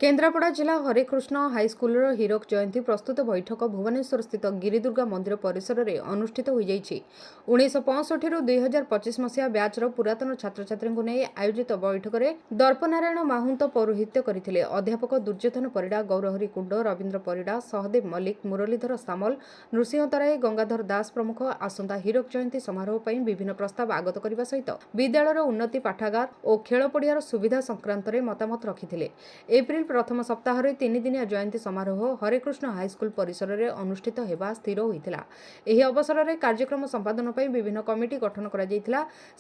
केन्द्रापड़ा जिला हरेकृष्ण हाईस्कूल हीरक जयंती प्रस्तुत बैठक भुवनेश्वर स्थित गिरिदुर्गा मंदिर परिसर में अनुष्ठित हो 1965 2025 मसीहा ब्याचर पुरातन छात्र छात्री नहीं आयोजित बैठक में दर्पनारायण माहुंत पौरोहित्य करते अध्यापक दुर्योधन परिड़ा गौरहरि कुंड रवीन्द्र परिड़ा सहदेव मल्लिक मुरलीधर सामल नृसिंह तराई गंगाधर दास प्रमुख आसंता हीरक जयंती समारोह पर विभिन्न प्रस्ताव आगत करने सहित विद्यालय उन्नति पाठागार और खेल पड़ियार सुविधा संक्रांत में मतामत रखिते। एप्रिल प्रथम सप्ताह 3 दिनिया जयंती समारोह हरेकृष्ण हाईस्कूल परिसर में अनुष्ठित होगा स्थिर होता। यह अवसर में कार्यक्रम संपादन पर विभिन्न कमिटी गठन कर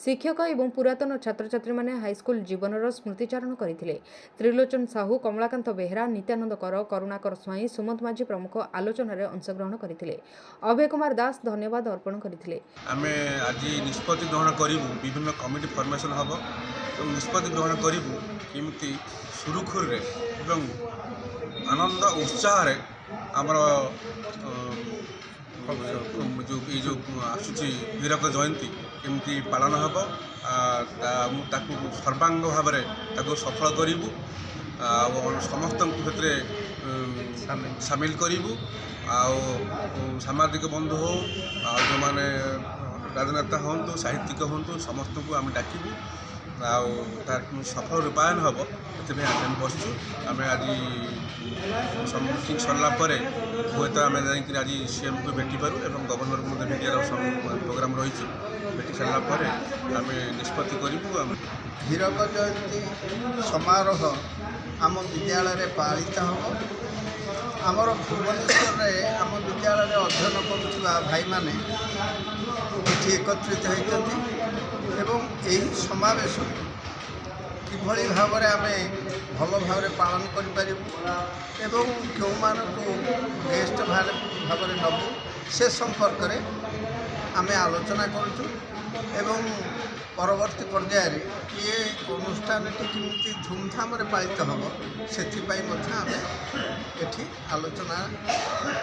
शिक्षक और पुरातन छात्र छात्री माने हाईस्कूल जीवनर स्मृतिचारण करते। त्रिलोचन साहू कमलाकांत बेहरा नित्यानंद कर करुणाकर स्वाई सुमंत माझी प्रमुख आलोचन में अंशग्रहण करते। अभय कुमार दास धन्यवाद अर्पण करते। आमे आज निष्पत्ति ग्रहण करूँ विभिन्न कमिटी फर्मेसन हम निष्पत्ति ग्रहण करूँ केमती सुरुखुर एवं आनंद उत्साह आमर जो आसूची हीरक जयंती केमती पालन हम सर्वांग भाव में सफल करूँ समस्त क्षेत्र सामिल करूँ सामाजिक बंधु हो जो मैंने राजनेता हूँ साहित्यिक हूँ समस्त को आम डाकू तार सफल रूपायन हम से आम बसु आम आज मीटिंग सरलापर हे तो आम जा आज सीएम को भेटी पारू और गवर्नर को भेटार प्रोग्राम रही भेटी सारापर आम निष्पत्ति करूँ। हीरक जयंती समारोह आम विद्यालय पालित हम आमर भुवनेश्वर में आम विद्यालय अध्ययन करुवा भाई माने ये एकत्रित होती एवं यही समावेश किभली भाव में आम भल भाव पालन करूँ एवं क्यों गेस्ट भाव में नबू से संपर्क में आम आलोचना करूँ एवं परवर्ती पर्यायर ये अनुष्ठान केमती धूमधाम पालित हम से आलोचना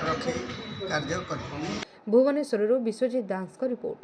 रखी कार्य कर। भुवनेश्वर विश्वजीत दास का रिपोर्ट।